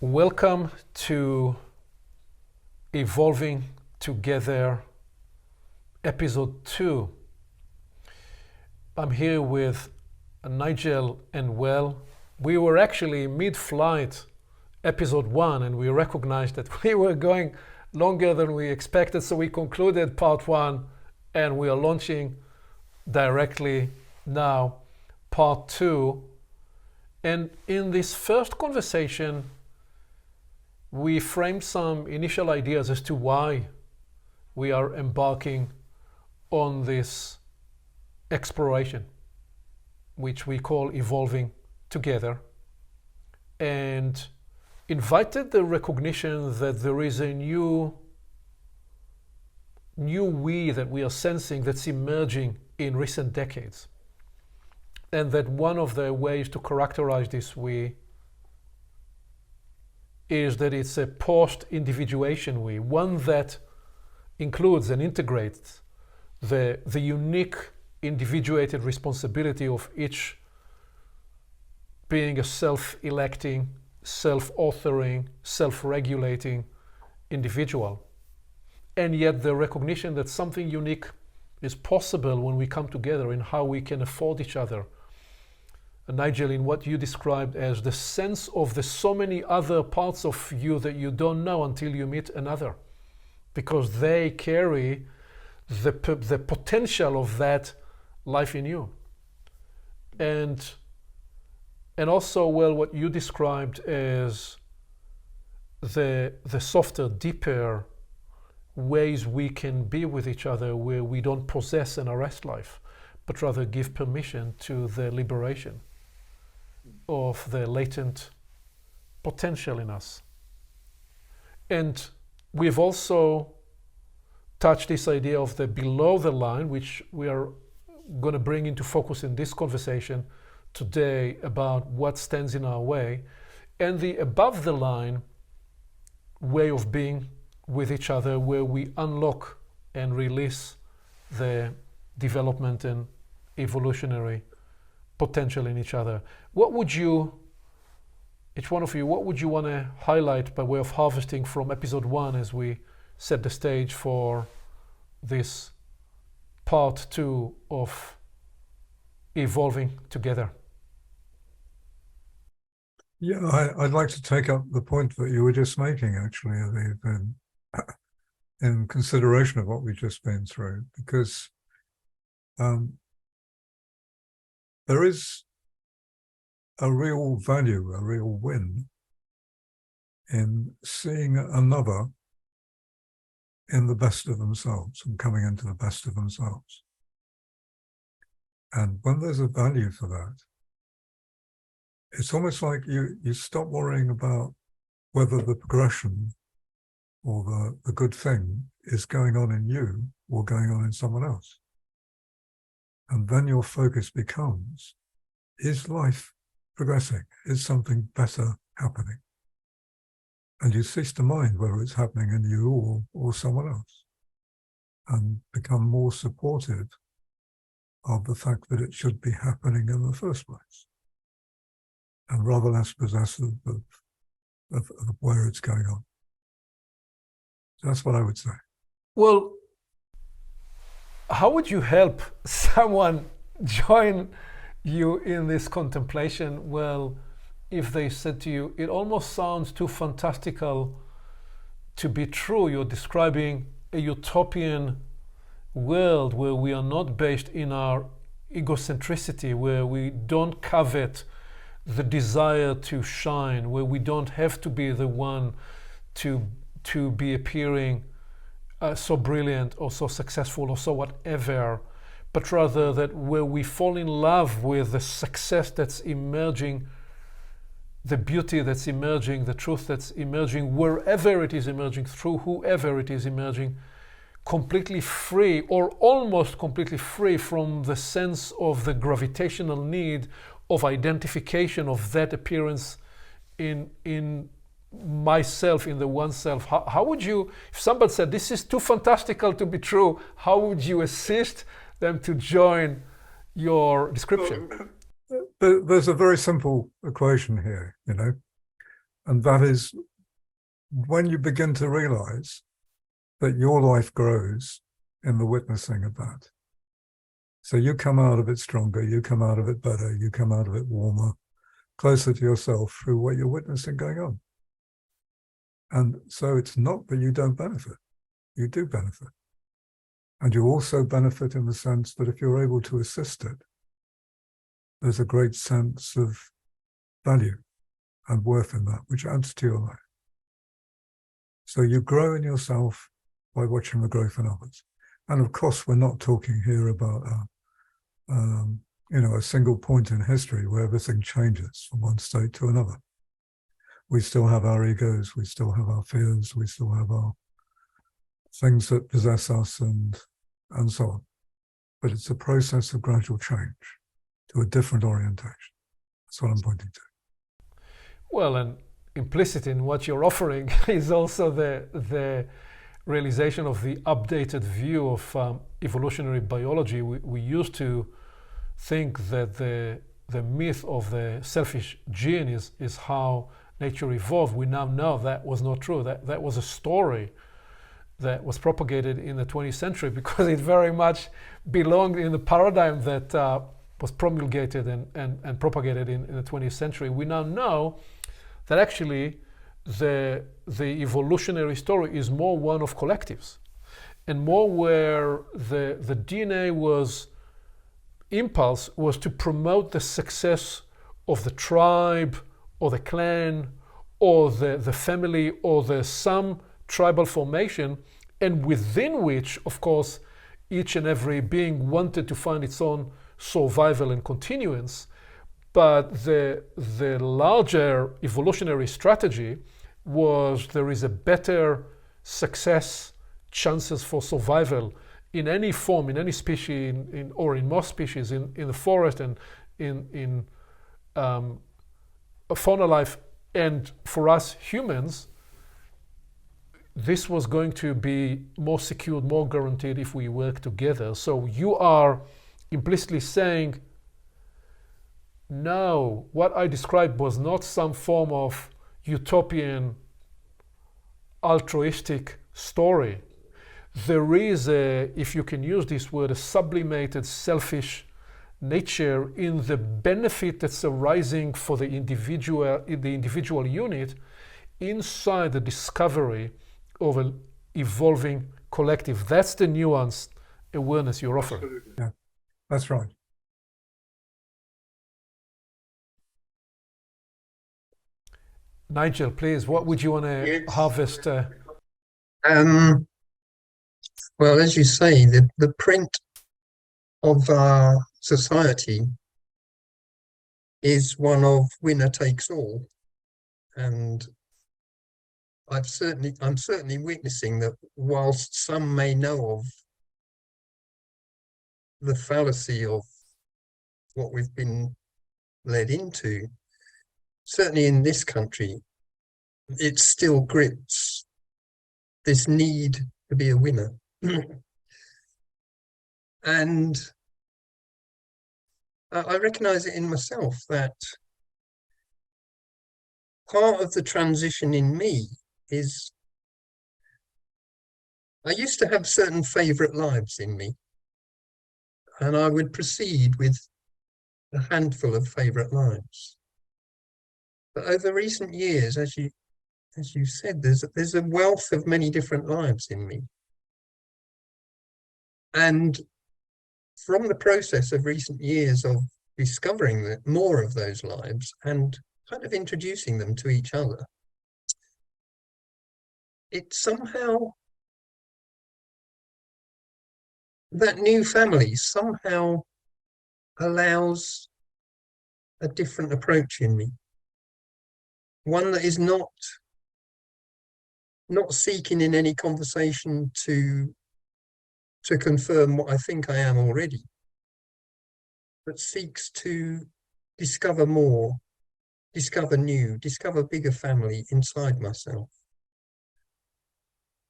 Welcome to Evolving Together, episode 2. I'm here with Nigel and Well. We were actually mid-flight, episode 1, and we recognized that we were going longer than we expected, so we concluded part 1, and we are launching directly now part 2. And in this first conversation, we framed some initial ideas as to why we are embarking on this exploration, which we call Evolving Together, and invited the recognition that there is a new we that we are sensing that's emerging in recent decades. And that one of the ways to characterize this we is that it's a post-individuation we, one that includes and integrates the unique individuated responsibility of each being a self-electing, self-authoring, self-regulating individual. And yet the recognition that something unique is possible when we come together in how we can afford each other. Nigel, in what you described as the sense of the so many other parts of you that you don't know until you meet another, because they carry the potential of that life in you. And also, well, what you described as the softer, deeper ways we can be with each other, where we don't possess and arrest life, but rather give permission to the liberation of the latent potential in us. And we've also touched this idea of the below the line, which we are going to bring into focus in this conversation today about what stands in our way, and the above the line way of being with each other, where we unlock and release the development and evolutionary potential in each other. What would you, each one of you, what would you want to highlight by way of harvesting from episode 1 as we set the stage for this part 2 of Evolving Together? Yeah, I'd like to take up the point that you were just making, actually, in consideration of what we've just been through, because there is a real value, a real win in seeing another in the best of themselves and coming into the best of themselves. And when there's a value for that, it's almost like you stop worrying about whether the progression or the good thing is going on in you or going on in someone else. And then your focus becomes, is life progressing? Is something better happening? And you cease to mind whether it's happening in you or someone else, and become more supportive of the fact that it should be happening in the first place, and rather less possessive of where it's going on. So that's what I would say. Well, how would you help someone join you in this contemplation? Well, if they said to you, it almost sounds too fantastical to be true. You're describing a utopian world where we are not based in our egocentricity, where we don't covet the desire to shine, where we don't have to be the one to be appearing so brilliant or so successful or so whatever, but rather that where we fall in love with the success that's emerging, the beauty that's emerging, the truth that's emerging, wherever it is emerging, through whoever it is emerging, completely free or almost completely free from the sense of the gravitational need of identification of that appearance in myself, in the oneself. How would you, if somebody said this is too fantastical to be true, how would you assist them to join your description? There's a very simple equation here, And that is when you begin to realize that your life grows in the witnessing of that. So you come out of it stronger, you come out of it better, you come out of it warmer, closer to yourself through what you're witnessing going on. And so it's not that you don't benefit, you do benefit. And you also benefit in the sense that if you're able to assist it, there's a great sense of value and worth in that, which adds to your life. So you grow in yourself by watching the growth in others. And of course, we're not talking here about a single point in history where everything changes from one state to another. We still have our egos, we still have our fears, we still have our things that possess us and so on. But it's a process of gradual change to a different orientation. That's what I'm pointing to. Well, and implicit in what you're offering is also the realization of the updated view of evolutionary biology. We used to think that the myth of the selfish gene is how nature evolved. We now know that was not true. That was a story that was propagated in the 20th century because it very much belonged in the paradigm that was promulgated and propagated in the 20th century. We now know that actually the evolutionary story is more one of collectives and more where the DNA impulse was to promote the success of the tribe or the clan or the family or some tribal formation, and within which, of course, each and every being wanted to find its own survival and continuance. But the larger evolutionary strategy was there is a better success chances for survival in any form, in any species, or in most species, in the forest and in fauna life. And for us humans, this was going to be more secured, more guaranteed if we work together. So you are implicitly saying, no, what I described was not some form of utopian, altruistic story. There is if you can use this word, a sublimated selfish nature in the benefit that's arising for the individual unit inside the discovery of an evolving collective. That's the nuanced awareness you're offering. Absolutely. Yeah, that's right. Nigel, please, what would you want to harvest? Well, as you say, the print of our society is one of winner takes all, and I'm certainly witnessing that whilst some may know of the fallacy of what we've been led into, certainly in this country, it still grips this need to be a winner. And I recognize it in myself that part of the transition in me is I used to have certain favorite lives in me, and I would proceed with a handful of favorite lives. But over recent years, as you said, there's a wealth of many different lives in me. And from the process of recent years of discovering more of those lives and kind of introducing them to each other, it somehow, that new family somehow allows a different approach in me. One that is not seeking in any conversation to confirm what I think I am already, but seeks to discover more, discover new, discover bigger family inside myself.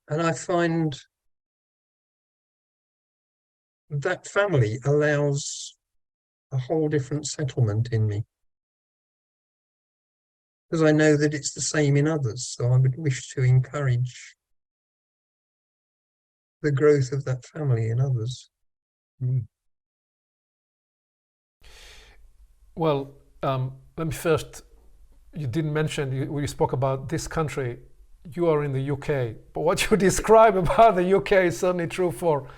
And I find that family allows a whole different settlement in me. because I know that it's the same in others. So I would wish to encourage the growth of that family in others. Mm. Well, let me first, you didn't mention, you spoke about this country. You are in the UK, but what you describe about the UK is certainly true for,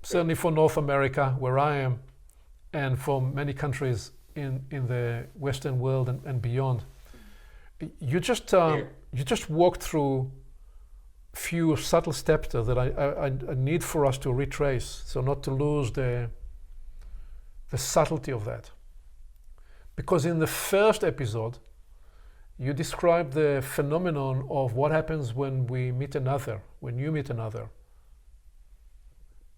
certainly for North America, where I am, and for many countries in the Western world and beyond. You just walked through few subtle steps there that I need for us to retrace, so not to lose the subtlety of that. Because in the first episode, you described the phenomenon of what happens when we meet another, when you meet another,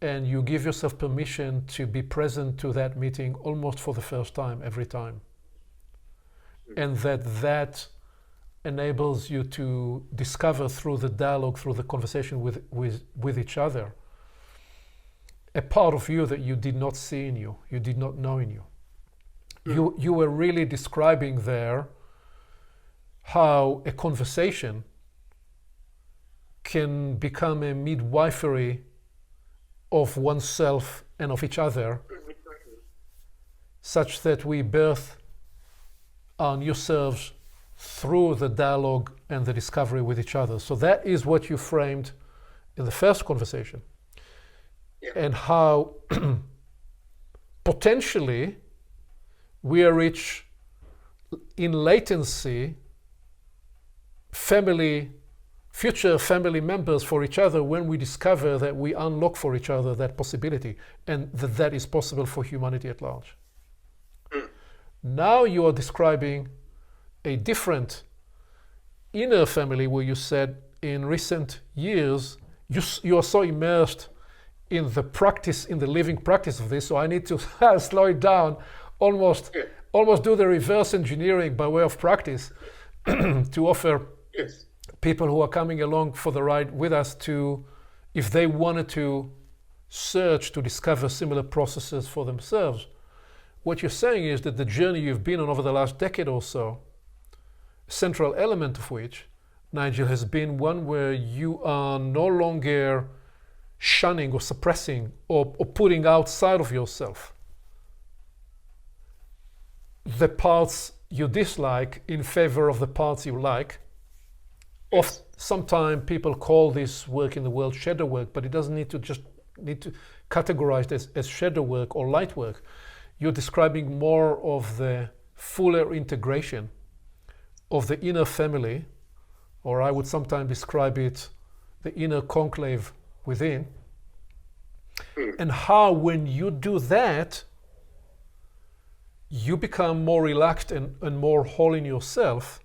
and you give yourself permission to be present to that meeting almost for the first time, every time. And that enables you to discover through the dialogue, through the conversation with each other, a part of you that you did not see in you, you did not know in you. You were really describing there how a conversation can become a midwifery of oneself and of each other, such that we birth our new selves through the dialogue and the discovery with each other. So that is what you framed in the first conversation. Yeah. And how potentially we are each in latency future family members for each other when we discover that we unlock for each other that possibility, and that is possible for humanity at large. Now you are describing a different inner family where you said in recent years you are so immersed in the practice, in the living practice of this, so I need to slow it down, almost do the reverse engineering by way of practice to offer people who are coming along for the ride with us to, if they wanted to search to discover similar processes for themselves. What you're saying is that the journey you've been on over the last decade or so, a central element of which, Nigel, has been one where you are no longer shunning or suppressing or putting outside of yourself the parts you dislike in favor of the parts you like. Sometimes people call this work in the world shadow work, but it doesn't need to categorize it as shadow work or light work. You're describing more of the fuller integration of the inner family, or I would sometimes describe it, the inner conclave within, and how when you do that, you become more relaxed and more whole in yourself,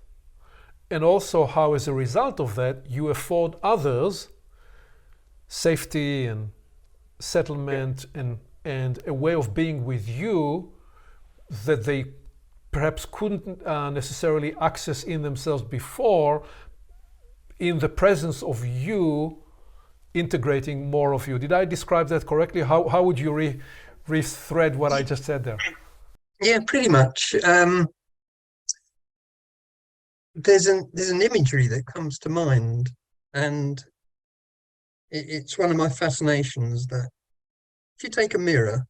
and also how as a result of that you afford others safety and settlement and a way of being with you that they perhaps couldn't necessarily access in themselves before, in the presence of you integrating more of you. Did I describe that correctly? How would you re-thread what I just said there? Yeah, pretty much. There's an imagery that comes to mind, and it's one of my fascinations that if you take a mirror,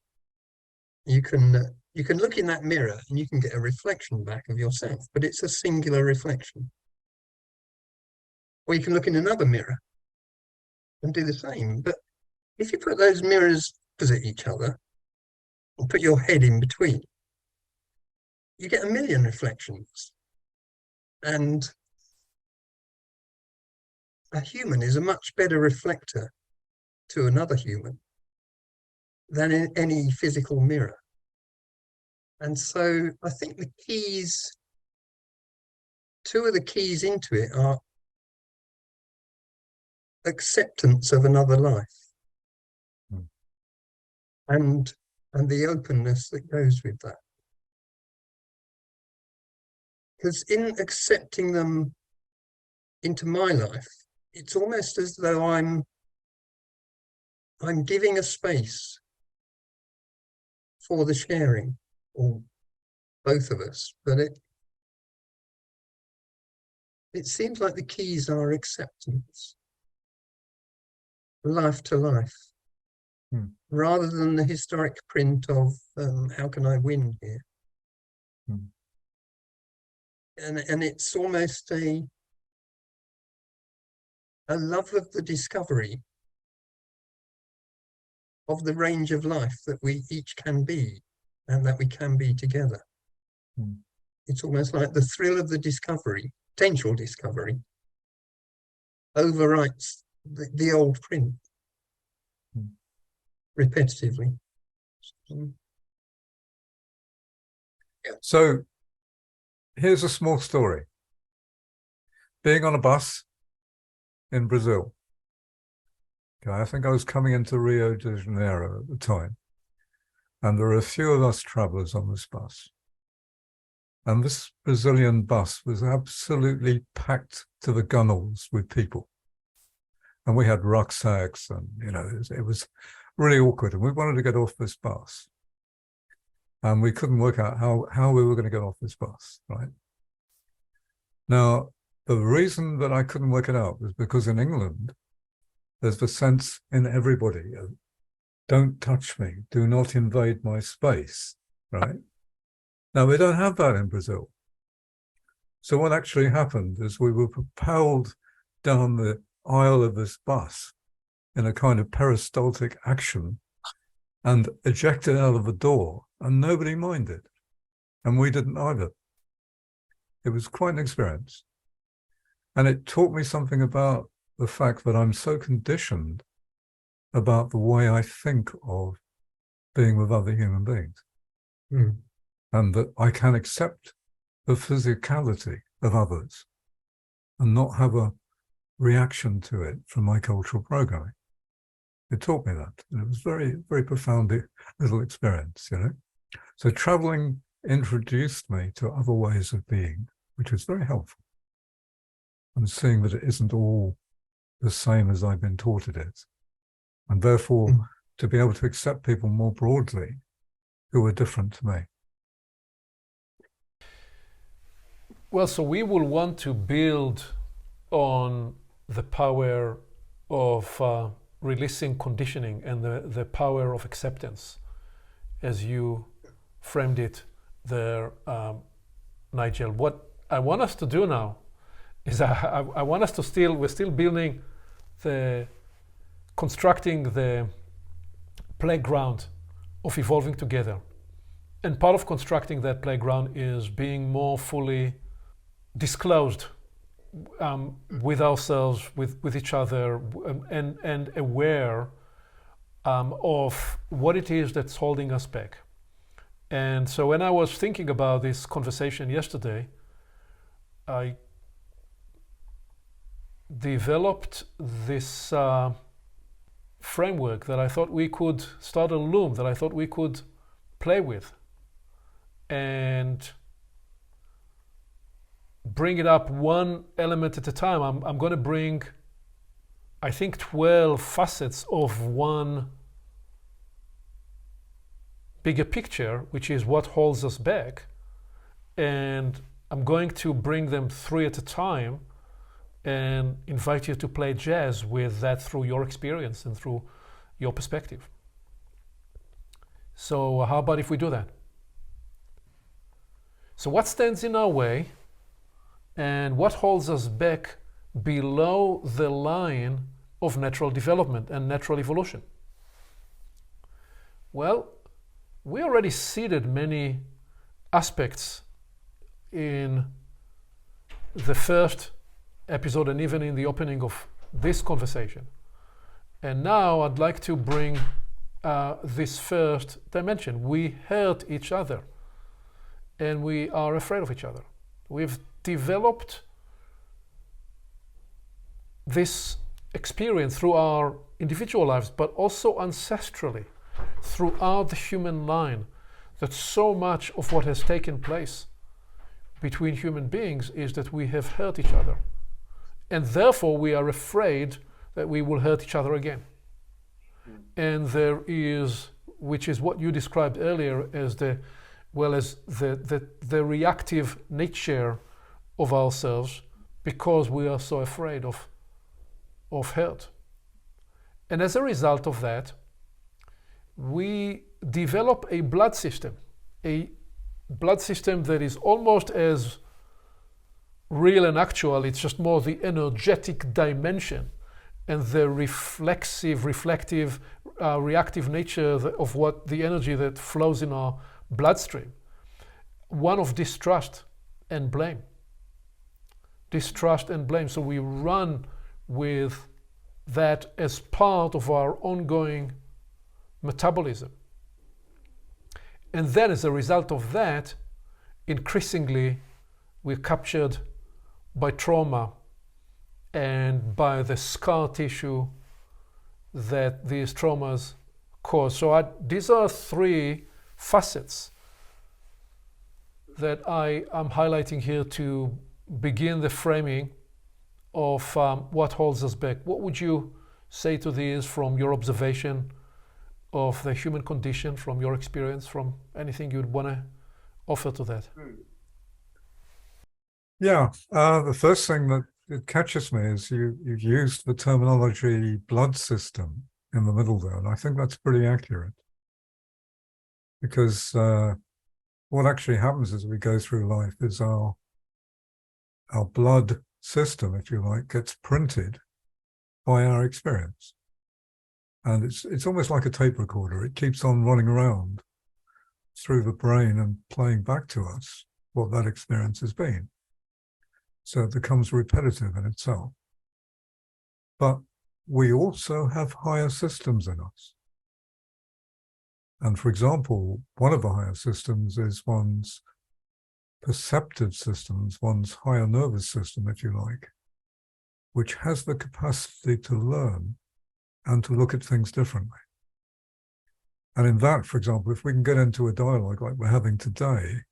you can look in that mirror and you can get a reflection back of yourself, but it's a singular reflection. Or you can look in another mirror and do the same. But if you put those mirrors opposite each other and put your head in between, you get a million reflections. And a human is a much better reflector to another human than in any physical mirror. And so I think two of the keys into it are acceptance of another life and the openness that goes with that. Because in accepting them into my life, it's almost as though I'm giving a space for the sharing or both of us, but it seems like the keys are acceptance, life to life, rather than the historic print of how can I win here? And it's almost a love of the discovery of the range of life that we each can be and that we can be together. It's almost like the thrill of the discovery, potential discovery, overwrites the old print repetitively. So here's a small story. Being on a bus in Brazil. Okay, I think I was coming into Rio de Janeiro at the time, and there were a few of us travelers on this bus. And this Brazilian bus was absolutely packed to the gunnels with people. And we had rucksacks and, it was really awkward. And we wanted to get off this bus. And we couldn't work out how we were going to get off this bus, right? Now, the reason that I couldn't work it out was because in England, there's the sense in everybody of, don't touch me, do not invade my space, right? Now, we don't have that in Brazil. So what actually happened is we were propelled down the aisle of this bus in a kind of peristaltic action and ejected out of the door, and nobody minded. And we didn't either. It was quite an experience. And it taught me something about the fact that I'm so conditioned about the way I think of being with other human beings. And that I can accept the physicality of others and not have a reaction to it from my cultural programming. It taught me that. And it was very, very profound little experience, So traveling introduced me to other ways of being, which was very helpful. And seeing that it isn't all the same as I've been taught it is. And therefore, to be able to accept people more broadly who are different to me. Well, so we will want to build on the power of releasing conditioning and the power of acceptance, as you framed it there, Nigel. What I want us to do now is I want us to we're still building constructing the playground of evolving together. And part of constructing that playground is being more fully disclosed with ourselves, with each other, and aware of what it is that's holding us back. And so when I was thinking about this conversation yesterday, I developed this framework that I thought we could start a loom, that I thought we could play with and bring it up one element at a time. I'm going to bring, I think, 12 facets of one bigger picture, which is what holds us back. And I'm going to bring them 3 at a time and invite you to play jazz with that through your experience and through your perspective. So how about if we do that? So what stands in our way and what holds us back below the line of natural development and natural evolution? Well, we already seeded many aspects in the first episode and even in the opening of this conversation. And now I'd like to bring this first dimension. We hurt each other and we are afraid of each other. We've developed this experience through our individual lives, but also ancestrally throughout the human line, that so much of what has taken place between human beings is that we have hurt each other. And therefore we are afraid that we will hurt each other again. And there is, which is what you described earlier as the well as the reactive nature of ourselves, because we are so afraid of hurt. And as a result of that, we develop a blood system that is almost as real and actual. It's just more the energetic dimension and the reflective, reactive nature of what the energy that flows in our bloodstream. One of distrust and blame. Distrust and blame. So we run with that as part of our ongoing metabolism. And then as a result of that, increasingly we're captured by trauma and by the scar tissue that these traumas cause. So these are three facets that I am highlighting here to begin the framing of what holds us back. What would you say to these from your observation of the human condition, from your experience, from anything you'd want to offer to that? Yeah, the first thing that it catches me is you've used the terminology blood system in the middle there, and I think that's pretty accurate. Because what actually happens as we go through life is our blood system, if you like, gets printed by our experience. And it's almost like a tape recorder. It keeps on running around through the brain and playing back to us what that experience has been. So it becomes repetitive in itself. But we also have higher systems in us. And for example, one of the higher systems is one's perceptive systems, one's higher nervous system, if you like, which has the capacity to learn and to look at things differently. And in that, for example, if we can get into a dialogue like we're having today,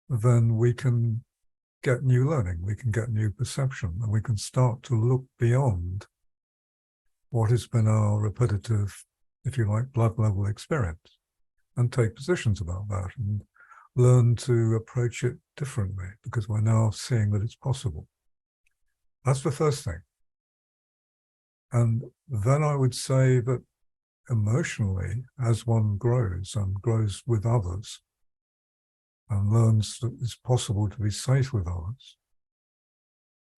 then we can get new learning, we can get new perception, and we can start to look beyond what has been our repetitive, if you like, blood level experience, and take positions about that and learn to approach it differently because we're now seeing that it's possible. That's the first thing. And then I would say that emotionally, as one grows and grows with others and learns that it's possible to be safe with others,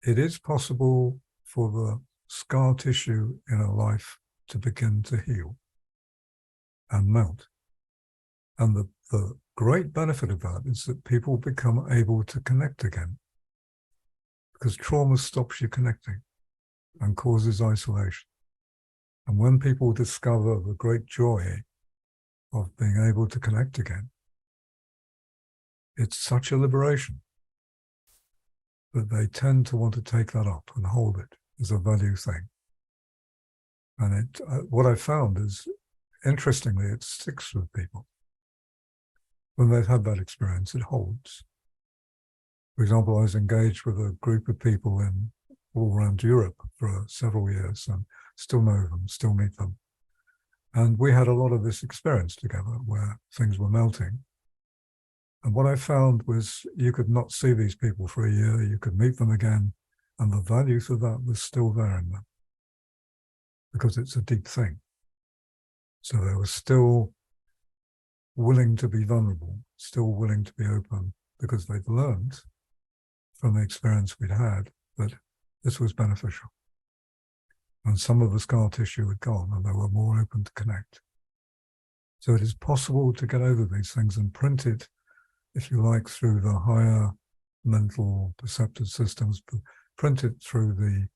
it is possible for the scar tissue in a life to begin to heal and melt. And the great benefit of that is that people become able to connect again, because trauma stops you connecting and causes isolation. And when people discover the great joy of being able to connect again, it's such a liberation that they tend to want to take that up and hold it as a value thing. And what I found is, interestingly, it sticks with people. When they've had that experience, it holds. For example, I was engaged with a group of people all around Europe for several years and still know them, still meet them. And we had a lot of this experience together where things were melting. And what I found was you could not see these people for a year, you could meet them again, and the value for that was still there in them because it's a deep thing. So they were still willing to be vulnerable, still willing to be open, because they'd learned from the experience we'd had that this was beneficial. And some of the scar tissue had gone and they were more open to connect. So it is possible to get over these things and print it, if you like, through the higher mental perceptive systems, print it through the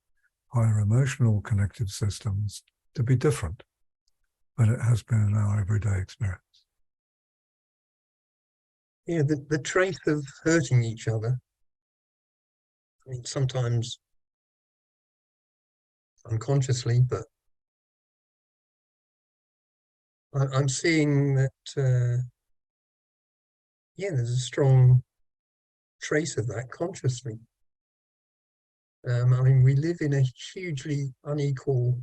higher emotional connective systems to be different than it has been in our everyday experience. Yeah, the trait of hurting each other, I mean, sometimes unconsciously, but I'm seeing that, yeah, there's a strong trace of that consciously. I mean, we live in a hugely unequal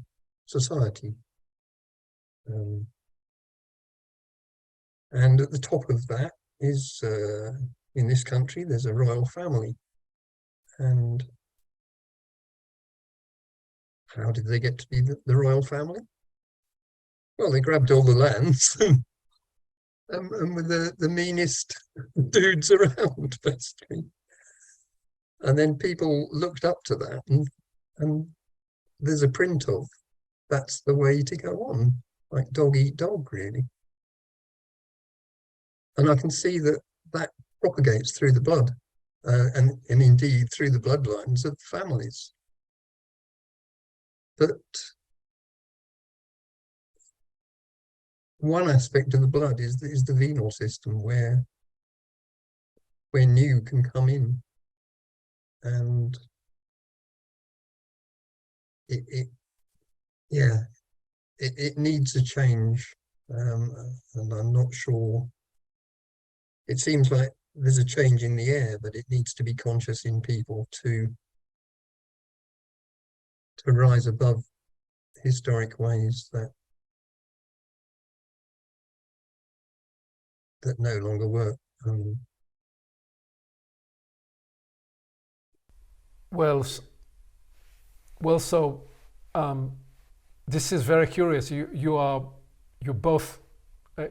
society. And at the top of that, is in this country, there's a royal family. And how did they get to be the royal family? Well, they grabbed all the lands and were the meanest dudes around, basically. And then people looked up to that, and there's a print of that's the way to go on, like dog eat dog, really. And I can see that that propagates through the blood, and indeed through the bloodlines of families. But one aspect of the blood is the venal system, where new can come in, and it needs a change, and I'm not sure. It seems like there's a change in the air, but it needs to be conscious in people to rise above historic ways that no longer work. So this is very curious. You're both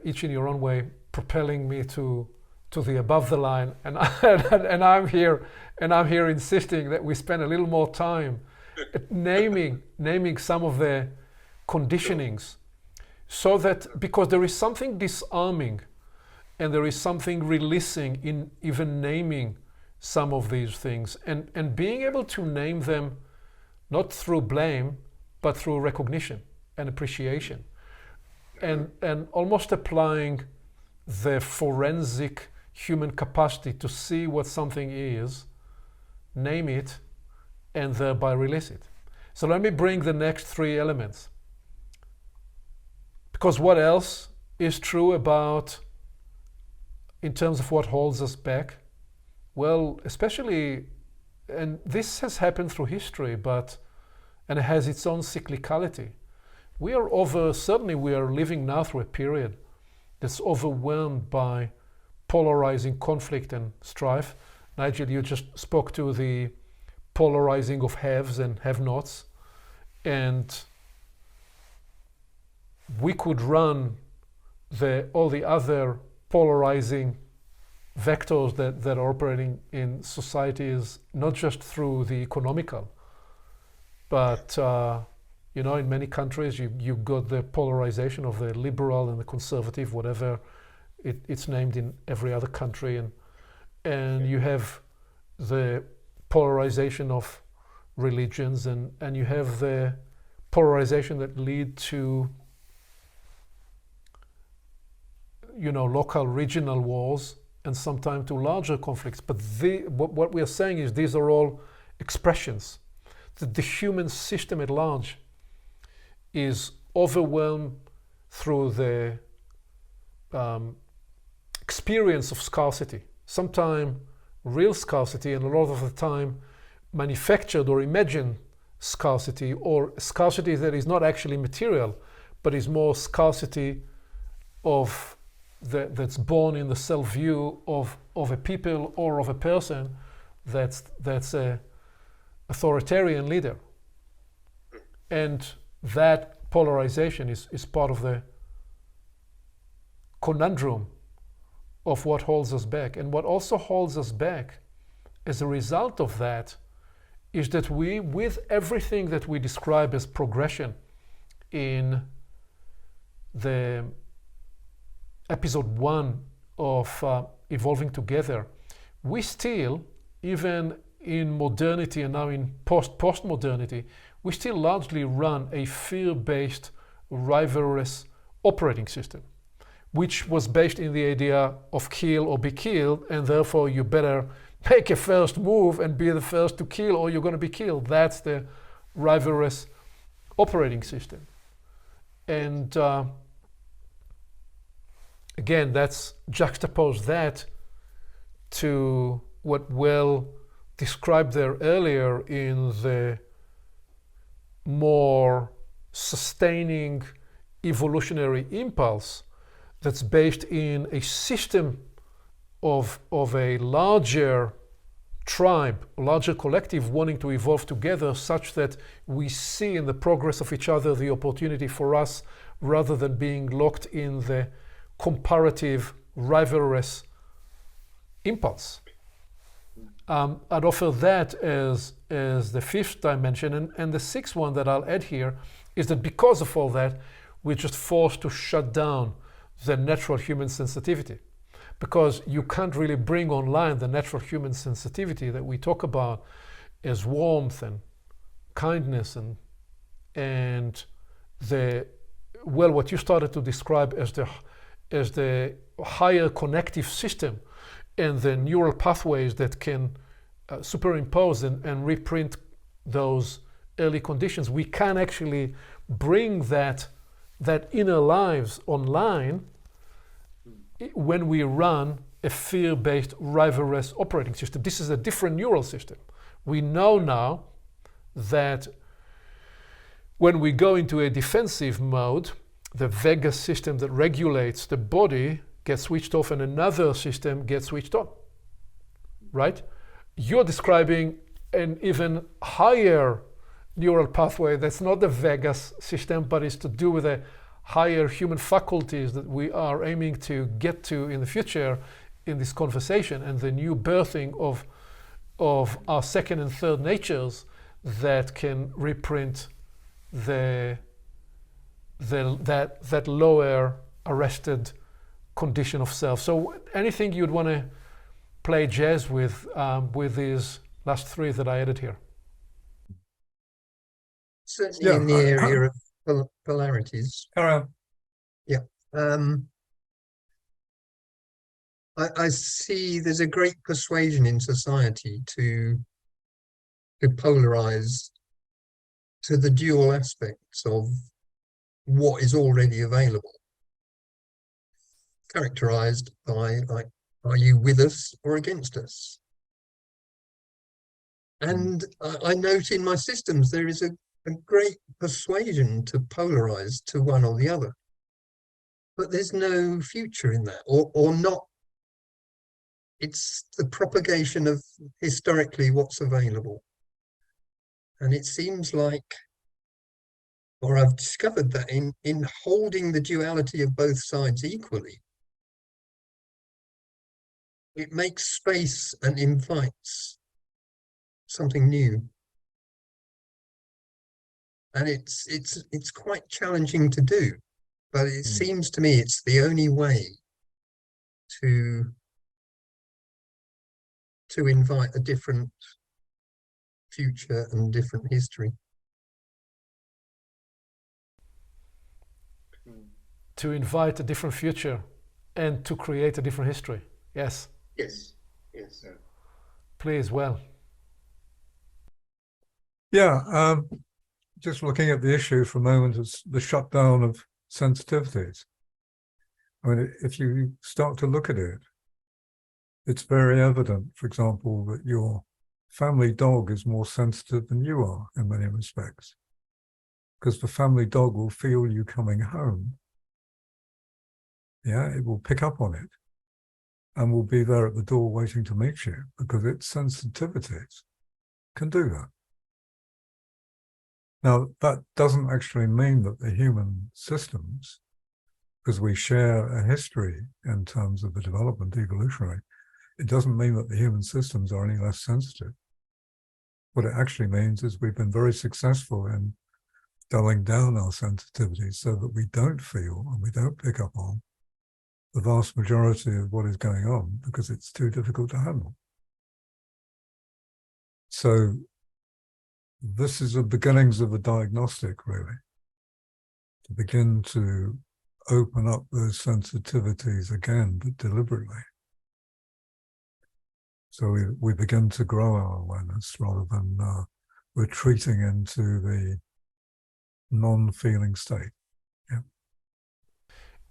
each in your own way propelling me to the above the line, and I'm here insisting that we spend a little more time naming some of the conditionings, so that, because there is something disarming and there is something releasing in even naming some of these things, and being able to name them not through blame but through recognition and appreciation, and almost applying the forensic human capacity to see what something is, name it, and thereby release it. So let me bring the next three elements. Because what else is true about, in terms of what holds us back? Well, especially, and this has happened through history, and it has its own cyclicality. We are living now through a period that's overwhelmed by polarizing conflict and strife. Nigel, you just spoke to the polarizing of haves and have-nots, and we could run all the other polarizing vectors that are operating in societies, not just through the economical, but in many countries you got the polarization of the liberal and the conservative, whatever it's named in every other country, and you have the polarization of religions, and you have the polarization that lead to local regional wars, and sometimes to larger conflicts. But what we are saying is these are all expressions that the human system at large is overwhelmed through the experience of scarcity, sometimes real scarcity, and a lot of the time manufactured or imagined scarcity, or scarcity that is not actually material, but is more scarcity that's born in the self-view of a people or of a person that's a authoritarian leader. And that polarization is part of the conundrum of what holds us back. And what also holds us back as a result of that is that we, with everything that we describe as progression in the episode 1 of Evolving Together, we still, even in modernity and now in post-modernity, we still largely run a fear-based, rivalrous operating system, which was based in the idea of kill or be killed, and therefore you better make a first move and be the first to kill, or you're going to be killed. That's the rivalrous operating system. And again, that's juxtapose that to what Well described there earlier in the more sustaining evolutionary impulse that's based in a system of a larger tribe, a larger collective wanting to evolve together such that we see in the progress of each other the opportunity for us rather than being locked in the comparative, rivalrous impulse. I'd offer that as the fifth dimension. And the sixth one that I'll add here is that because of all that, we're just forced to shut down the natural human sensitivity. Because you can't really bring online the natural human sensitivity that we talk about as warmth and kindness and what you started to describe as the higher connective system and the neural pathways that can superimpose and reprint those early conditions. We can actually bring that inner lives online when we run a fear-based rivalrous operating system. This is a different neural system. We know now that when we go into a defensive mode, the vagus system that regulates the body gets switched off and another system gets switched on, right? You're describing an even higher neural pathway that's not the vagus system, but is to do with the higher human faculties that we are aiming to get to in the future in this conversation, and the new birthing of our second and third natures that can reprint that lower arrested condition of self. So anything you'd want to play jazz with these last three that I added here? Certainly in the area of polarities. Carry on. Yeah. I see there's a great persuasion in society to polarize to the dual aspects of what is already available, characterized by, like, are you with us or against us? And I note in my systems there is a great persuasion to polarize to one or the other, but there's no future in that, or not. It's the propagation of historically what's available. And it seems like, or I've discovered that in holding the duality of both sides equally, it makes space and invites something new. And it's quite challenging to do, but it seems to me it's the only way to invite a different future and different history. To invite a different future and to create a different history. Yes. Yes. Yes. Please, Well. Yeah. Just looking at the issue for a moment, is the shutdown of sensitivities. I mean, if you start to look at it, it's very evident, for example, that your family dog is more sensitive than you are in many respects, because the family dog will feel you coming home. Yeah, it will pick up on it and will be there at the door waiting to meet you, because its sensitivities can do that. Now, that doesn't actually mean that the human systems, because we share a history in terms of the development evolutionary, it doesn't mean that the human systems are any less sensitive. What it actually means is we've been very successful in dulling down our sensitivities so that we don't feel and we don't pick up on the vast majority of what is going on, because it's too difficult to handle. So this is the beginnings of a diagnostic, really, to begin to open up those sensitivities again, but deliberately. So we begin to grow our awareness rather than retreating into the non-feeling state. Yeah.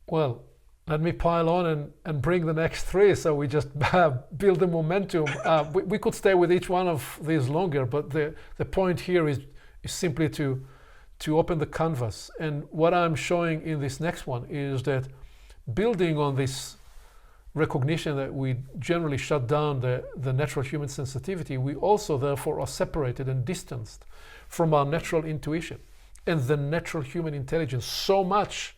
Well, let me pile on and bring the next three, so we just build the momentum. We could stay with each one of these longer, but the point here is simply to open the canvas. And what I'm showing in this next one is that building on this recognition that we generally shut down the natural human sensitivity, we also therefore are separated and distanced from our natural intuition and the natural human intelligence. So much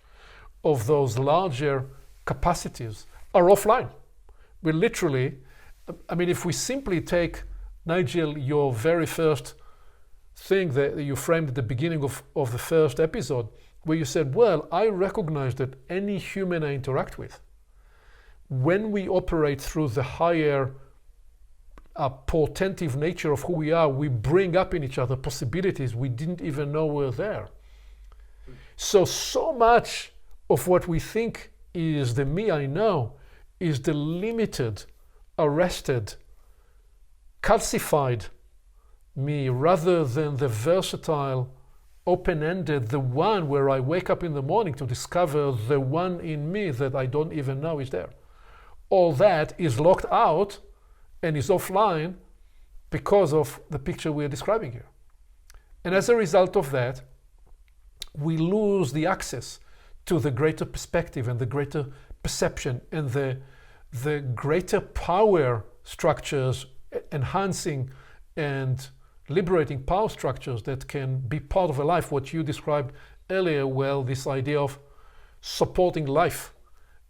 of those larger capacities are offline. We literally, I mean, if we simply take, Nigel, your very first thing that you framed at the beginning of the first episode, where you said, well, I recognize that any human I interact with, when we operate through the higher portentive nature of who we are, we bring up in each other possibilities we didn't even know were there. So much of what we think is the me I know is the limited, arrested, calcified me, rather than the versatile, open-ended, the one where I wake up in the morning to discover the one in me that I don't even know is there. All that is locked out and is offline because of the picture we are describing here. And as a result of that, we lose the access to the greater perspective and the greater perception and the greater power structures, enhancing and liberating power structures that can be part of a life. What you described earlier, well, this idea of supporting life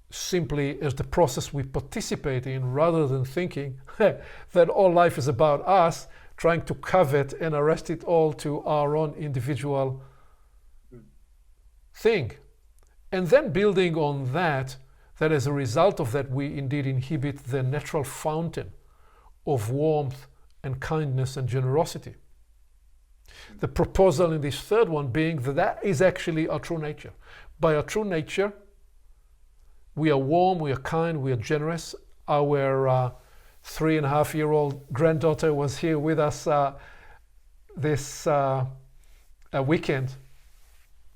simply as the process we participate in, rather than thinking that all life is about us, trying to covet and arrest it all to our own individual thing. And then building on that as a result of that, we indeed inhibit the natural fountain of warmth and kindness and generosity. The proposal in this third one being that is actually our true nature. By our true nature, we are warm, we are kind, we are generous. Our 3.5-year-old granddaughter was here with us this weekend.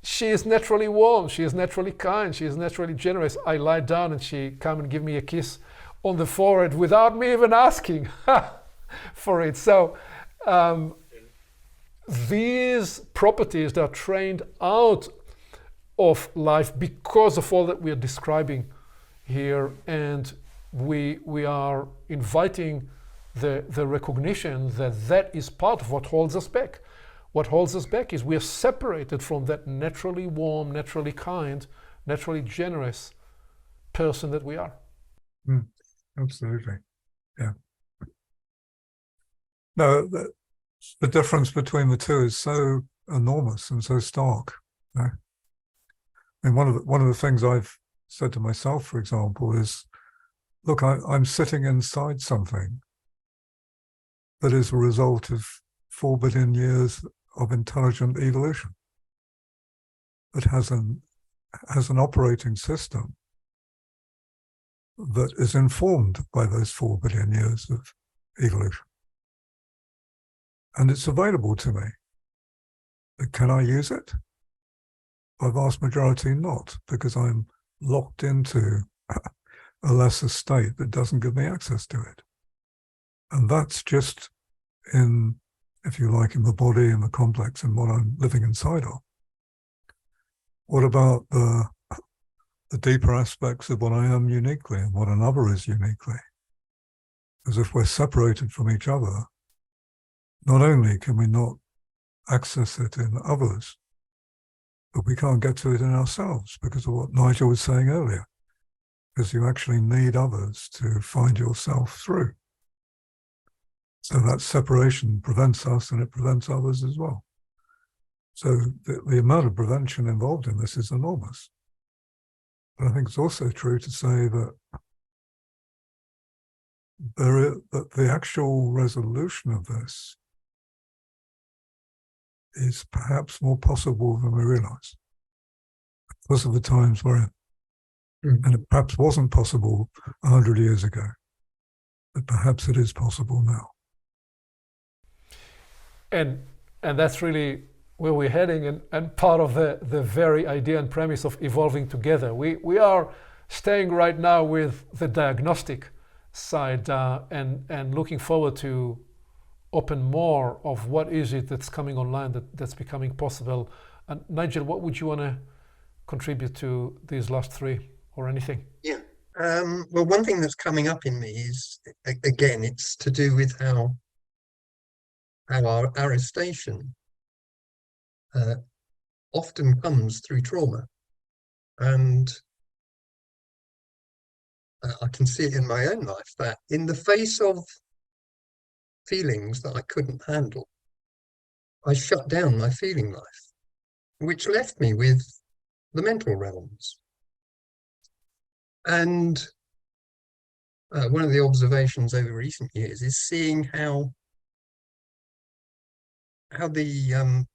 She is naturally warm, she is naturally kind, she is naturally generous. I lie down and she come and give me a kiss on the forehead without me even asking for it. So these properties that are trained out of life because of all that we are describing here, and we are inviting the recognition that is part of what holds us back. What holds us back is we are separated from that naturally warm, naturally kind, naturally generous person that we are. Absolutely. Yeah. No, the difference between the two is so enormous and so stark. You know? I mean, one of the things I've said to myself, for example, is, look, I'm sitting inside something that is a result of 4 billion years of intelligent evolution. It has an operating system that is informed by those 4 billion years of evolution. And it's available to me. But can I use it? By vast majority not, because I'm locked into a lesser state that doesn't give me access to it. And that's just in, if you like, in the body and the complex and what I'm living inside of. What about the deeper aspects of what I am uniquely and what another is uniquely? As if we're separated from each other, not only can we not access it in others, but we can't get to it in ourselves because of what Nigel was saying earlier, because you actually need others to find yourself through. So that separation prevents us and it prevents others as well. So the amount of prevention involved in this is enormous. But I think it's also true to say that that the actual resolution of this is perhaps more possible than we realize because of the times we're in. And it perhaps wasn't possible 100 years ago, but perhaps it is possible now. And that's really where we're heading, and part of the very idea and premise of evolving together. We are staying right now with the diagnostic side and looking forward to open more of what is it that's coming online, that's becoming possible. And Nigel, what would you want to contribute to these last three or anything? Yeah, Well, one thing that's coming up in me is, again, it's to do with how our arrestation often comes through trauma. And I can see it in my own life that in the face of feelings that I couldn't handle, I shut down my feeling life, which left me with the mental realms. And one of the observations over recent years is seeing how the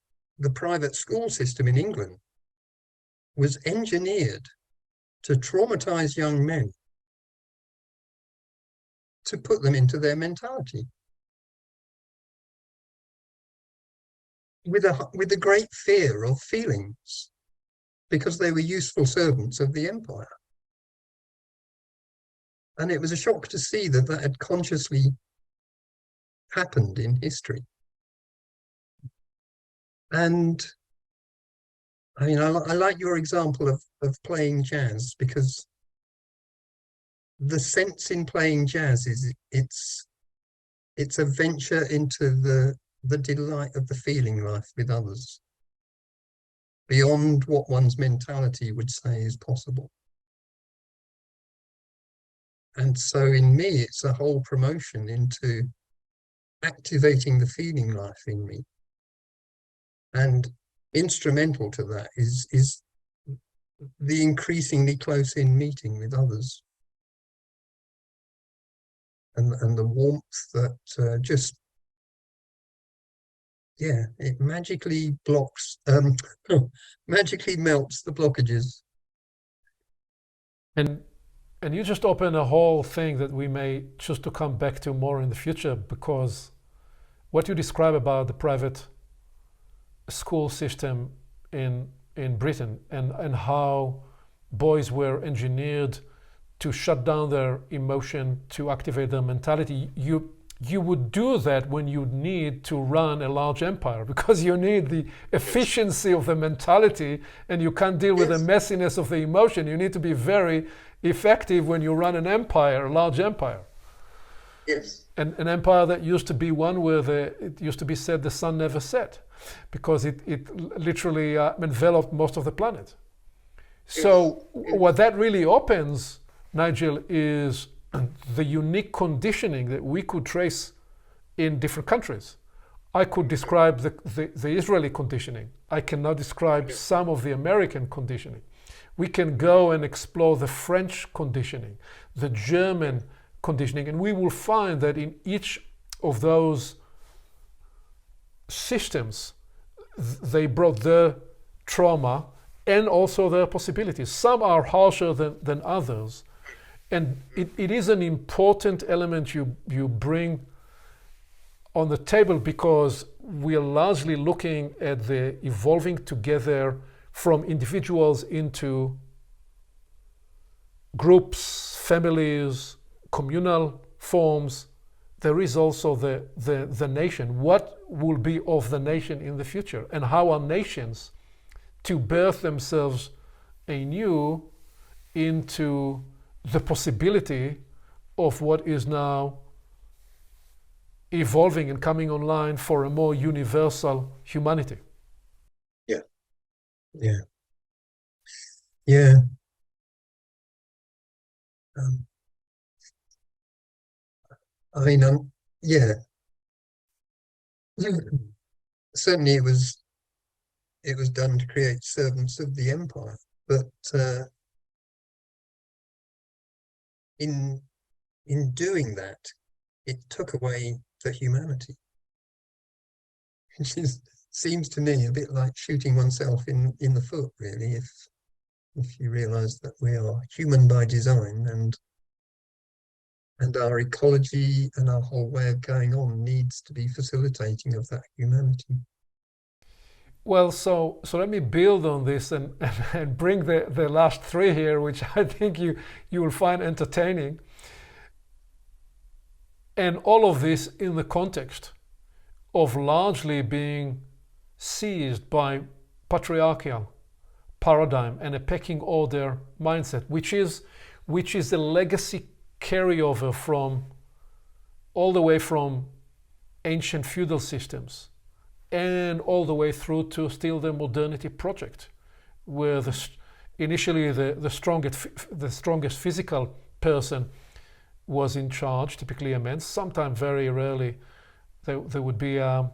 private school system in England was engineered to traumatize young men, to put them into their mentality with a great fear of feelings, because they were useful servants of the empire. And it was a shock to see that that had consciously happened in history. And I mean, I like your example of playing jazz, because the sense in playing jazz is it's a venture into the delight of the feeling life with others, beyond what one's mentality would say is possible. And so in me, it's a whole promotion into activating the feeling life in me. And instrumental to that is the increasingly close-in meeting with others. And the warmth that just, yeah, it magically magically melts the blockages. And you just open a whole thing that we may choose to come back to more in the future, because what you describe about the private school system in Britain and how boys were engineered to shut down their emotion, to activate their mentality, you would do that when you need to run a large empire, because you need the efficiency of the mentality, and you can't deal with the messiness of the emotion. You need to be very effective when you run an empire, a large empire. Yes. And an empire that used to be one where it used to be said the sun never set, because it literally enveloped most of the planet. So what that really opens, Nigel, is the unique conditioning that we could trace in different countries. I could describe the Israeli conditioning. I can now describe some of the American conditioning. We can go and explore the French conditioning, the German conditioning, and we will find that in each of those systems, they brought their trauma and also their possibilities. Some are harsher than others. And it is an important element you bring on the table, because we are largely looking at the evolving together from individuals into groups, families, communal forms. There is also the nation. What will be of the nation in the future, and how are nations to birth themselves anew into the possibility of what is now evolving and coming online for a more universal humanity. Yeah. Yeah. Yeah. I mean, yeah. Certainly it was done to create servants of the empire, but in doing that, it took away the humanity, which seems to me a bit like shooting oneself in the foot, really, if you realize that we are human by design, and our ecology and our whole way of going on needs to be facilitating of that humanity. Well, so let me build on this and bring the last three here, which I think you will find entertaining. And all of this in the context of largely being seized by patriarchal paradigm and a pecking order mindset, which is which is a legacy carryover from all the way from ancient feudal systems and all the way through to still the modernity project, where initially the strongest physical person was in charge, typically a man. Sometimes, very rarely, there would be a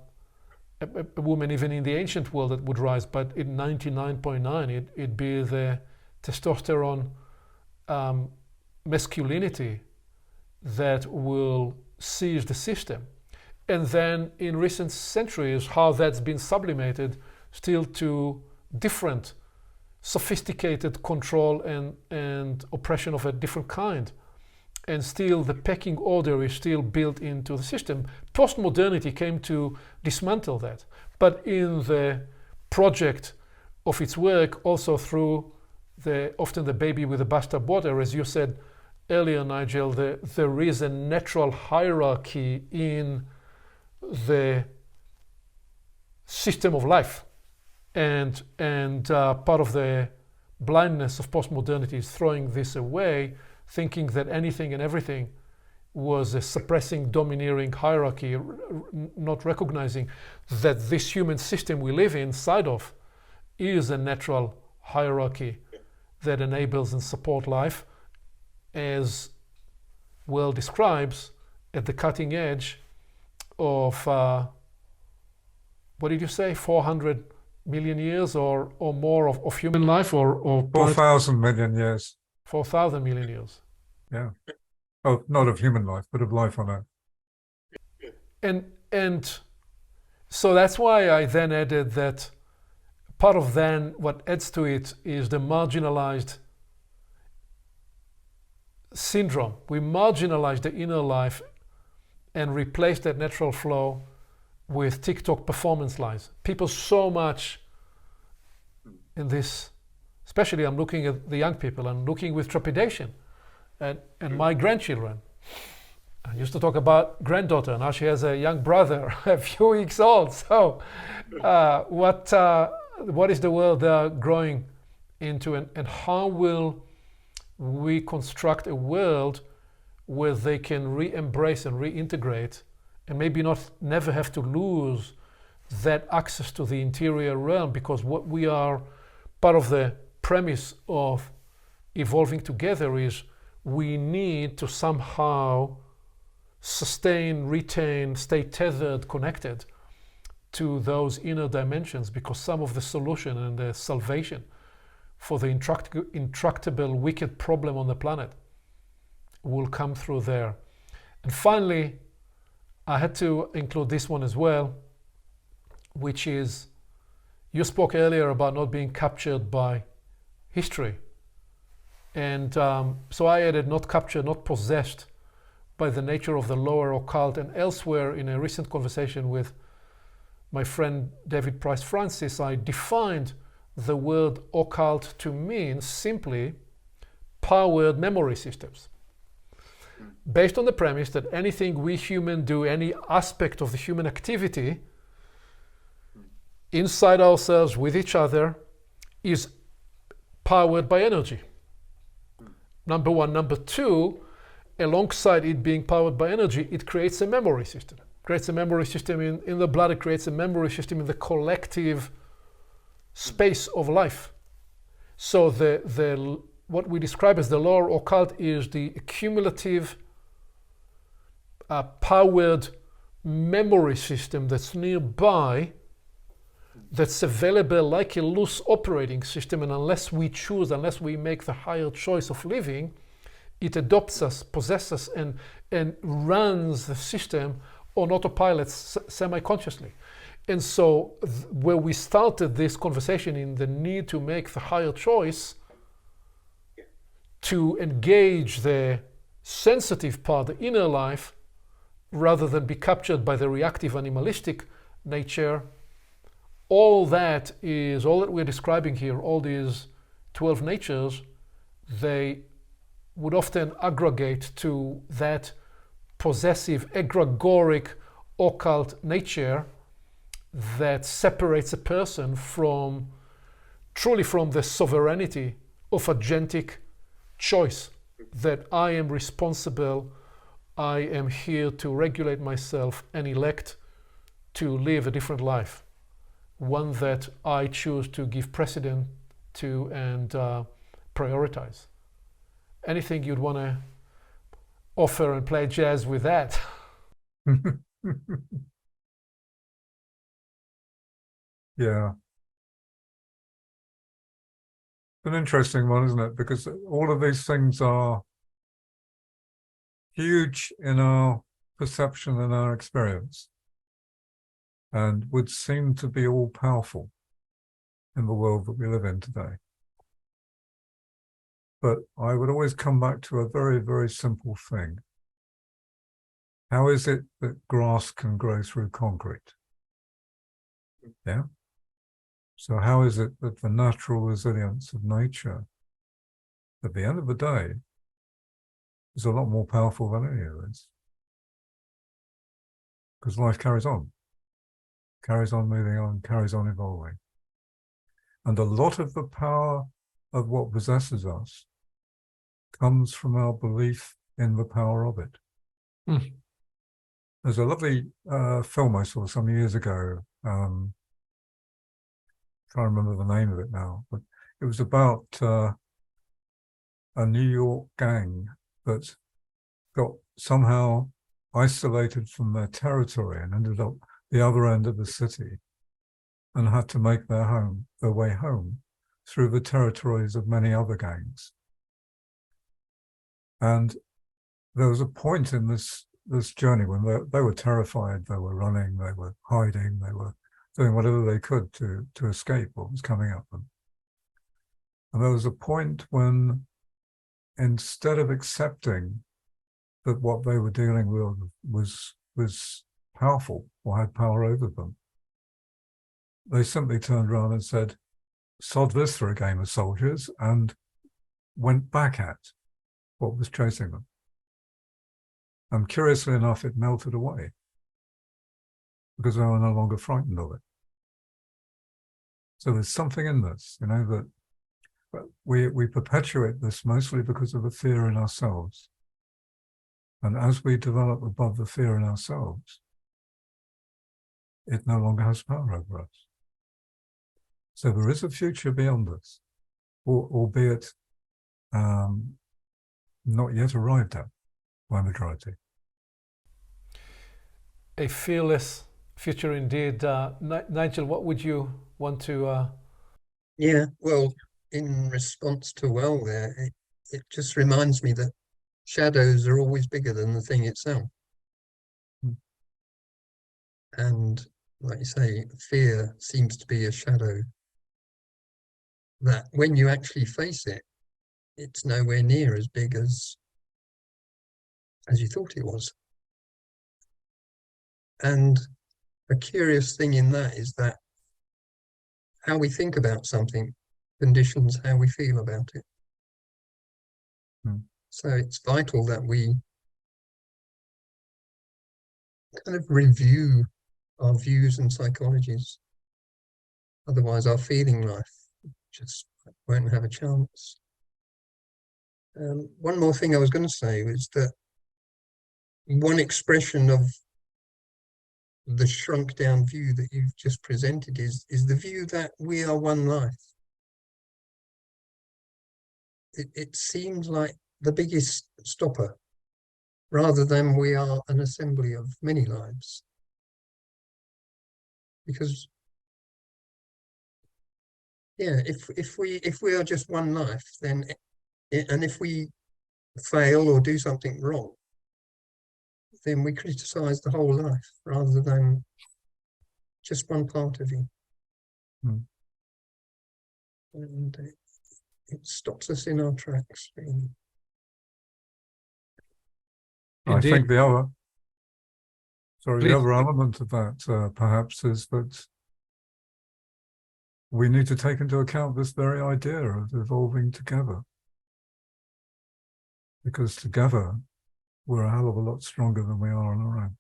woman even in the ancient world that would rise, but in 99.9 it'd be the testosterone masculinity that will seize the system. And then in recent centuries, how that's been sublimated still to different sophisticated control and oppression of a different kind. And still the pecking order is still built into the system. Postmodernity came to dismantle that. But in the project of its work, also through often the baby with the bathtub water, as you said earlier, Nigel, there is a natural hierarchy in the system of life. And part of the blindness of postmodernity is throwing this away, thinking that anything and everything was a suppressing, domineering hierarchy, not recognizing that this human system we live inside of is a natural hierarchy that enables and supports life, as Well describes, at the cutting edge of, what did you say, 400 million years or more of human life, or 4,000 million years. 4,000 million years. Yeah. Oh, not of human life, but of life on Earth. And so that's why I then added that part of then what adds to it is the marginalized syndrome. We marginalize the inner life and replace that natural flow with TikTok performance lives. People so much in this, especially I'm looking at the young people, I'm looking with trepidation and my grandchildren. I used to talk about granddaughter, now she has a young brother, a few weeks old. So what is the world they're growing into, and how will we construct a world where they can re-embrace and reintegrate and maybe never have to lose that access to the interior realm? Because what we are, part of the premise of evolving together is we need to somehow sustain, retain, stay tethered, connected to those inner dimensions, because some of the solution and the salvation for the intractable, wicked problem on the planet will come through there. And finally, I had to include this one as well, which is, you spoke earlier about not being captured by history. And so I added not captured, not possessed by the nature of the lower occult. And elsewhere in a recent conversation with my friend David Price Francis, I defined the word occult to mean simply powered memory systems. Based on the premise that anything we human do, any aspect of the human activity inside ourselves with each other, is powered by energy. Number one. Number two, alongside it being powered by energy, it creates a memory system. It creates a memory system in the blood, it creates a memory system in the collective space of life. So what we describe as the lower occult is the cumulative powered memory system that's nearby, that's available like a loose operating system, and unless we choose, unless we make the higher choice of living, it adopts us, possesses us, and runs the system on autopilot semi-consciously. And so where we started this conversation in the need to make the higher choice, to engage the sensitive part, the inner life, rather than be captured by the reactive animalistic nature, all that we're describing here, all these 12 natures, they would often aggregate to that possessive, egregoric, occult nature that separates a person truly from the sovereignty of agentic choice that I am responsible, I am here to regulate myself and elect to live a different life, one that I choose to give precedence to and prioritize. Anything you'd want to offer and play jazz with that? Yeah. It's an interesting one, isn't it? Because all of these things are huge in our perception and our experience, and would seem to be all powerful in the world that we live in today. But I would always come back to a very, very simple thing. How is it that grass can grow through concrete? Yeah. So how is it that the natural resilience of nature, at the end of the day, is a lot more powerful than any of this? Because life carries on moving on, carries on evolving. And a lot of the power of what possesses us comes from our belief in the power of it. Mm. There's a lovely film I saw some years ago. Can't remember the name of it now, but it was about a New York gang that got somehow isolated from their territory and ended up the other end of the city and had to make their way home through the territories of many other gangs. And there was a point in this journey when they were terrified, they were running, they were hiding, they were doing whatever they could to escape what was coming at them. And there was a point when, instead of accepting that what they were dealing with was powerful or had power over them, they simply turned around and said, sod this for a game of soldiers, and went back at what was chasing them. And curiously enough, it melted away because they were no longer frightened of it. So there's something in this, that we perpetuate this mostly because of the fear in ourselves. And as we develop above the fear in ourselves, it no longer has power over us. So there is a future beyond us, albeit not yet arrived at by majority. A fearless future indeed. Nigel, what would you want to... Yeah, well, in response to Well there, it just reminds me that shadows are always bigger than the thing itself. And like you say, fear seems to be a shadow that when you actually face it, it's nowhere near as big as you thought it was. And a curious thing in that is that how we think about something conditions how we feel about it. So it's vital that we kind of review our views and psychologies. Otherwise, our feeling life just won't have a chance. One more thing I was going to say was that one expression of the shrunk down view that you've just presented is the view that we are one life. It seems like the biggest stopper, rather than we are an assembly of many lives. Because yeah, if we are just one life, then and if we fail or do something wrong, then we criticize the whole life rather than just one part of you. And it stops us in our tracks, really. I think the other Please. element of that perhaps is that we need to take into account this very idea of evolving together. Because together, we're a hell of a lot stronger than we are on our own.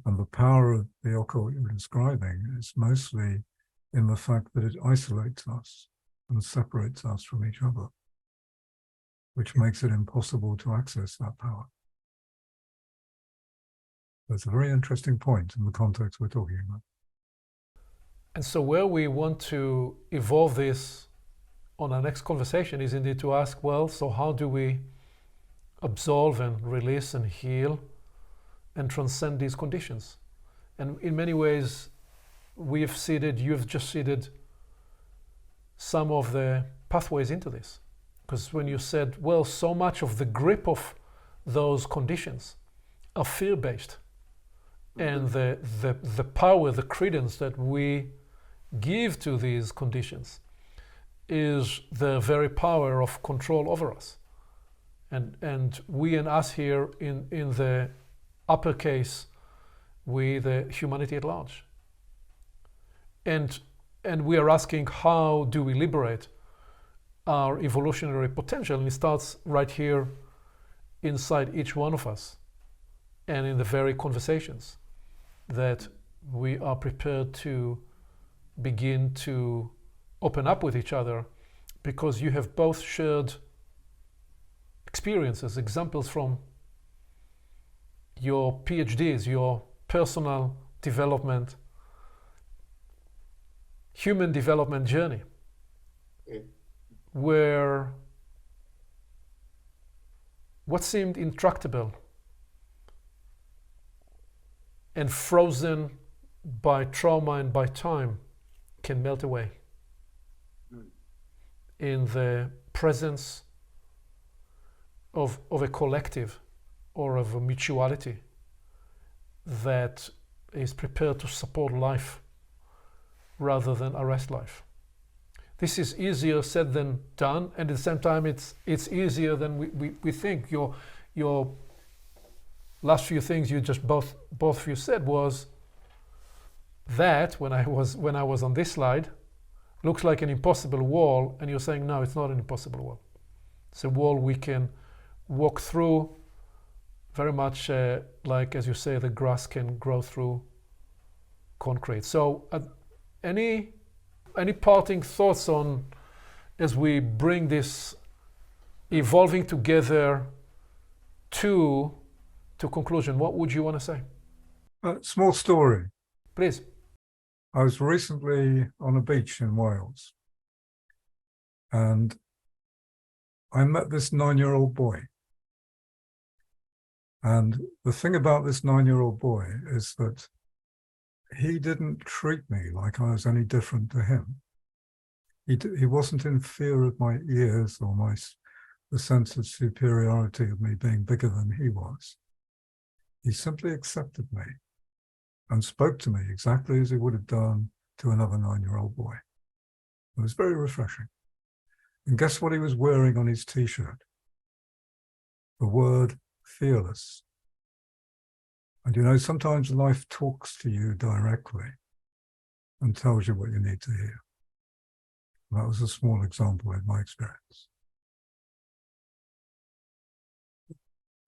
And the power of the occult you're describing is mostly in the fact that it isolates us and separates us from each other. which makes it impossible to access that power. That's a very interesting point in the context we're talking about. And so where we want to evolve this on our next conversation is indeed to ask, well, so how do we absolve and release and heal and transcend these conditions? And in many ways, you've just seeded some of the pathways into this. Because when you said, well, so much of the grip of those conditions are fear-based. And the power, the credence that we give to these conditions is the very power of control over us. And we and us here in the uppercase, we, the humanity at large. And we are asking, how do we liberate our evolutionary potential? And it starts right here inside each one of us and in the very conversations that we are prepared to begin to open up with each other, because you have both shared experiences, examples from your PhDs, your personal development, human development journey, where what seemed intractable and frozen by trauma and by time can melt away in the presence of a collective or of a mutuality that is prepared to support life rather than arrest life. This is easier said than done, and at the same time it's easier than we think. Your last few things you just both of you said was that when I was on this slide looks like an impossible wall, and you're saying no, it's not an impossible wall. It's a wall we can walk through, very much like, as you say, the grass can grow through concrete. So any parting thoughts on, as we bring this evolving together to conclusion, what would you want to say? Small story. Please. I was recently on a beach in Wales, and I met this 9-year-old boy. And the thing about this 9-year-old boy is that he didn't treat me like I was any different to him. He wasn't in fear of my ears or the sense of superiority of me being bigger than he was. He simply accepted me and spoke to me exactly as he would have done to another 9-year-old boy. It was very refreshing. And guess what he was wearing on his T-shirt? The word fearless. And you know, sometimes life talks to you directly and tells you what you need to hear. And that was a small example in my experience.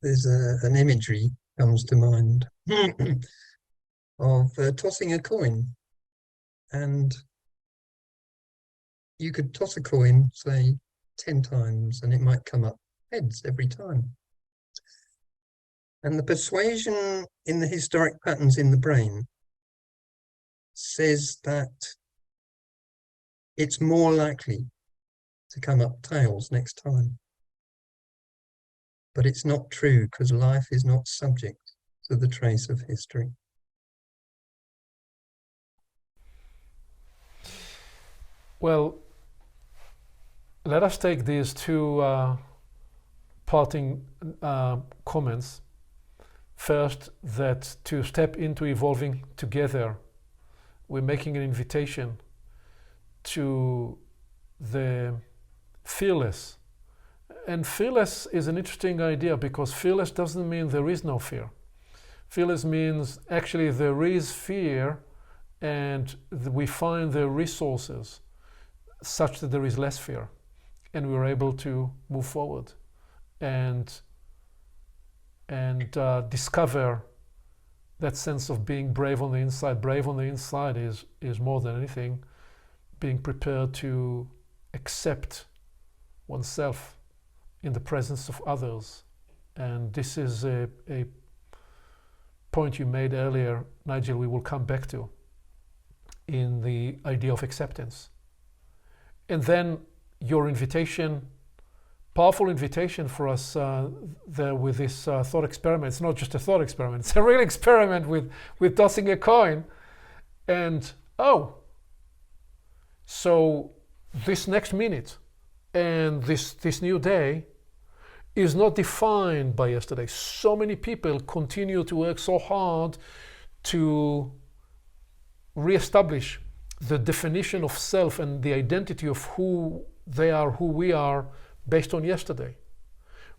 There's an imagery comes to mind of tossing a coin. And you could toss a coin, say, 10 times, and it might come up heads every time. And the persuasion in the historic patterns in the brain says that it's more likely to come up tails next time. But it's not true, because life is not subject to the trace of history. Well, let us take these two parting comments. First, that to step into evolving together, we're making an invitation to the fearless. And fearless is an interesting idea, because fearless doesn't mean there is no fear. Fearless means actually there is fear, and we find the resources such that there is less fear, and we're able to move forward and discover that sense of being brave on the inside. Brave on the inside is more than anything being prepared to accept oneself in the presence of others. And this is a point you made earlier, Nigel, we will come back to, in the idea of acceptance. And then your invitation, powerful invitation for us there with this thought experiment. It's not just a thought experiment, it's a real experiment with tossing a coin. And so this next minute and this new day is not defined by yesterday. So many people continue to work so hard to reestablish the definition of self and the identity of who they are, who we are, based on yesterday.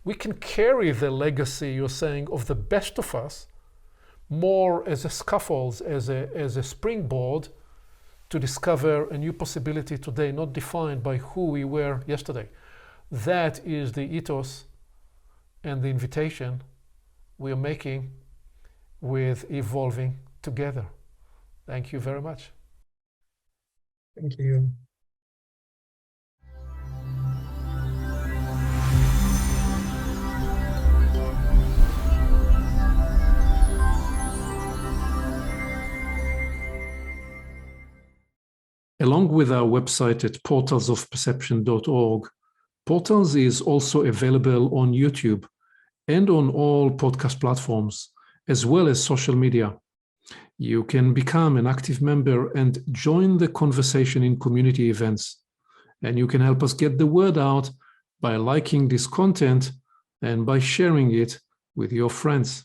We can carry the legacy, you're saying, of the best of us more as a scaffold, as a springboard to discover a new possibility today, not defined by who we were yesterday. That is the ethos and the invitation we are making with Evolving Together. Thank you very much. Thank you. Along with our website at portalsofperception.org, Portals is also available on YouTube and on all podcast platforms, as well as social media. You can become an active member and join the conversation in community events. And you can help us get the word out by liking this content and by sharing it with your friends.